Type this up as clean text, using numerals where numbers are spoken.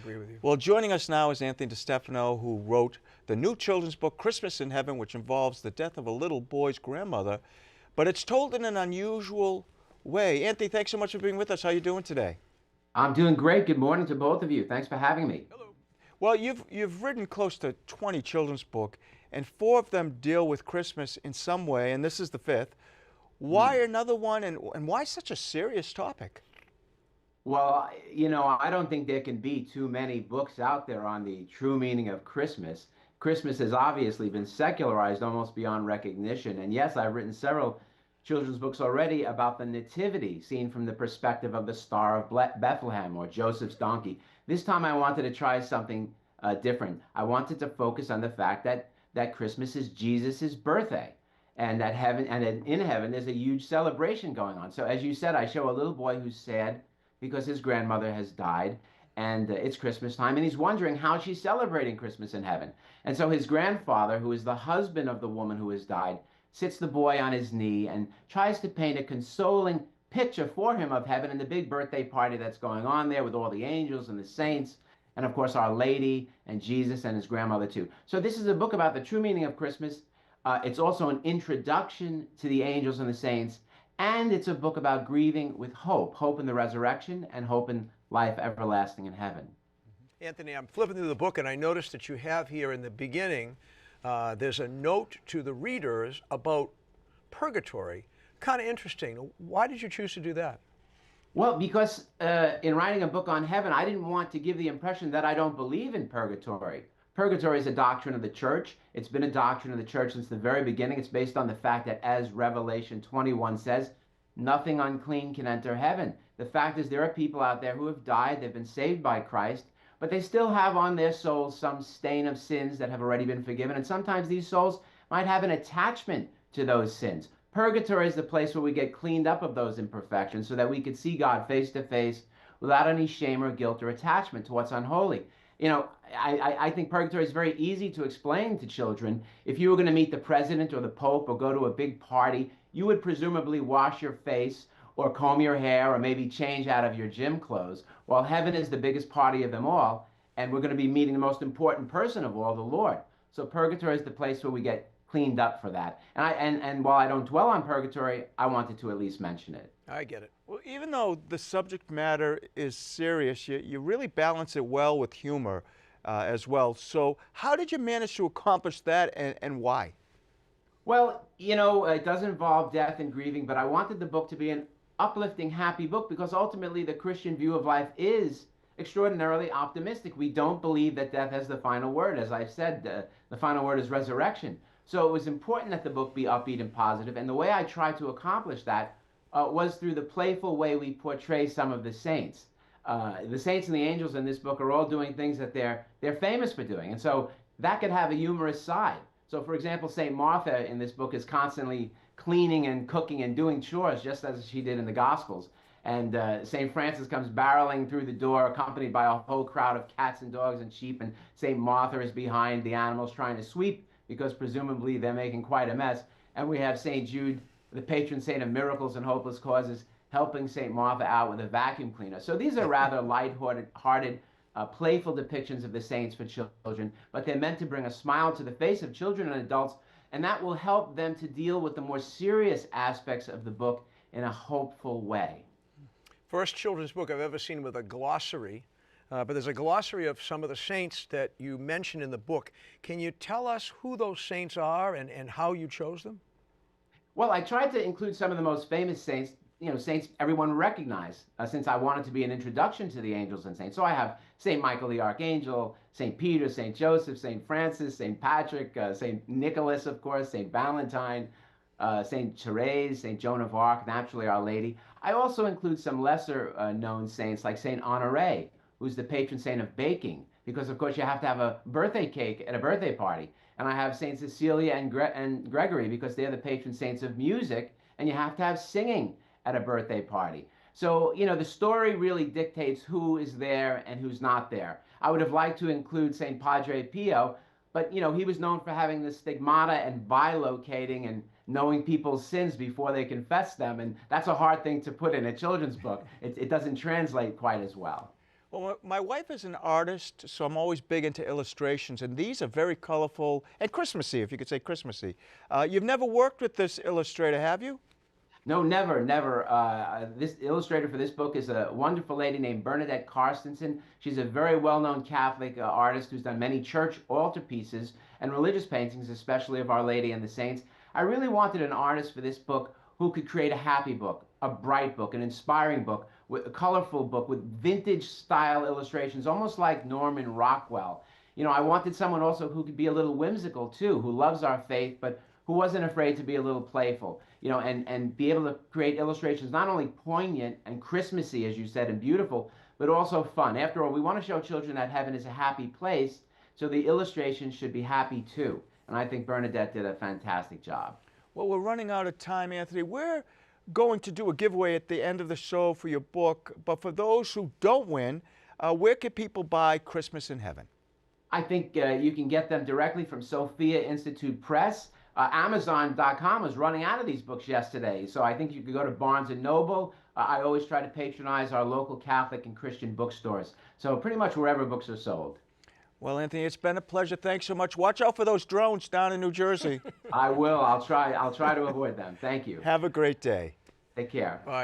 Agree with you. Well, joining us now is Anthony DeStefano, who wrote the new children's book, Christmas in Heaven, which involves the death of a little boy's grandmother, but it's told in an unusual way. Anthony, thanks so much for being with us. How are you doing today? I'm doing great. Good morning to both of you. Thanks for having me. Hello. Well, you've written close to 20 children's books, and 4 of them deal with Christmas in some way, and this is the 5th. Why another one, and why such a serious topic? Well, I don't think there can be too many books out there on the true meaning of Christmas. Christmas has obviously been secularized almost beyond recognition. And yes, I've written several children's books already about the Nativity, seen from the perspective of the Star of Bethlehem or Joseph's donkey. This time I wanted to try something different. I wanted to focus on the fact that Christmas is Jesus's birthday, and that in heaven there's a huge celebration going on. So as you said, I show a little boy who's sad because his grandmother has died, and it's Christmas time, and he's wondering how she's celebrating Christmas in heaven. And so his grandfather, who is the husband of the woman who has died, sits the boy on his knee and tries to paint a consoling picture for him of heaven and the big birthday party that's going on there with all the angels and the saints, and of course Our Lady and Jesus and his grandmother too. So this is a book about the true meaning of Christmas. It's also an introduction to the angels and the saints, and it's a book about grieving with hope, hope in the resurrection and hope in life everlasting in heaven. Anthony, I'm flipping through the book, and I noticed that you have here in the beginning, there's a note to the readers about purgatory. Kind of interesting. Why did you choose to do that? Well, because in writing a book on heaven, I didn't want to give the impression that I don't believe in purgatory. Purgatory is a doctrine of the church. It's been a doctrine of the church since the very beginning. It's based on the fact that, as Revelation 21 says, nothing unclean can enter heaven. The fact is, there are people out there who have died, they've been saved by Christ, but they still have on their souls some stain of sins that have already been forgiven. And sometimes these souls might have an attachment to those sins. Purgatory is the place where we get cleaned up of those imperfections so that we could see God face to face without any shame or guilt or attachment to what's unholy. I think purgatory is very easy to explain to children. If you were going to meet the president or the pope or go to a big party, you would presumably wash your face or comb your hair or maybe change out of your gym clothes, while heaven is the biggest party of them all, and we're going to be meeting the most important person of all, the Lord. So purgatory is the place where we get cleaned up for that. And while I don't dwell on purgatory, I wanted to at least mention it. I get it. Well, even though the subject matter is serious, you really balance it well with humor as well. So how did you manage to accomplish that, and why? Well, it does involve death and grieving, but I wanted the book to be an uplifting, happy book because ultimately the Christian view of life is extraordinarily optimistic. We don't believe that death has the final word. As I've said, the final word is resurrection. So it was important that the book be upbeat and positive, and the way I tried to accomplish that was through the playful way we portray some of the saints. The saints and the angels in this book are all doing things that they're famous for doing, and so that could have a humorous side. So, for example, St. Martha in this book is constantly cleaning and cooking and doing chores, just as she did in the Gospels. And St. Francis comes barreling through the door, accompanied by a whole crowd of cats and dogs and sheep, and St. Martha is behind the animals trying to sweep, because presumably they're making quite a mess. And we have St. Jude, the patron saint of miracles and hopeless causes, helping St. Martha out with a vacuum cleaner. So these are rather light-hearted, playful depictions of the saints for children, but they're meant to bring a smile to the face of children and adults, and that will help them to deal with the more serious aspects of the book in a hopeful way. First children's book I've ever seen with a glossary, but there's a glossary of some of the saints that you mention in the book. Can you tell us who those saints are and how you chose them? Well, I tried to include some of the most famous saints, saints everyone recognized, since I wanted to be an introduction to the angels and saints. So I have St. Michael the Archangel, St. Peter, St. Joseph, St. Francis, St. Patrick, St. Nicholas, of course, St. Valentine, St. Therese, St. Joan of Arc, naturally Our Lady. I also include some lesser known saints like St. Honoré, who's the patron saint of baking, because of course you have to have a birthday cake at a birthday party. And I have St. Cecilia and Gregory, because they're the patron saints of music, and you have to have singing at a birthday party. So, the story really dictates who is there and who's not there. I would have liked to include St. Padre Pio, but, he was known for having the stigmata and bilocating and knowing people's sins before they confess them, and that's a hard thing to put in a children's book. It doesn't translate quite as well. Well, my wife is an artist, so I'm always big into illustrations, and these are very colorful and Christmassy, if you could say Christmassy. You've never worked with this illustrator, have you? No, never, never. This illustrator for this book is a wonderful lady named Bernadette Carstensen. She's a very well-known Catholic artist who's done many church altarpieces and religious paintings, especially of Our Lady and the Saints. I really wanted an artist for this book who could create a happy book, a bright book, an inspiring book, a colorful book with vintage-style illustrations, almost like Norman Rockwell. You know, I wanted someone also who could be a little whimsical too, who loves our faith, but who wasn't afraid to be a little playful, you know, and be able to create illustrations not only poignant and Christmassy, as you said, and beautiful, but also fun. After all, we want to show children that heaven is a happy place, so the illustrations should be happy too. And I think Bernadette did a fantastic job. Well, we're running out of time, Anthony. We're going to do a giveaway at the end of the show for your book, but for those who don't win, where can people buy Christmas in Heaven? I think you can get them directly from Sophia Institute Press. Amazon.com was running out of these books yesterday, so I think you could go to Barnes & Noble. I always try to patronize our local Catholic and Christian bookstores, so pretty much wherever books are sold. Well, Anthony, it's been a pleasure. Thanks so much. Watch out for those drones down in New Jersey. I will. I'll try to avoid them. Thank you. Have a great day. Take care. Bye.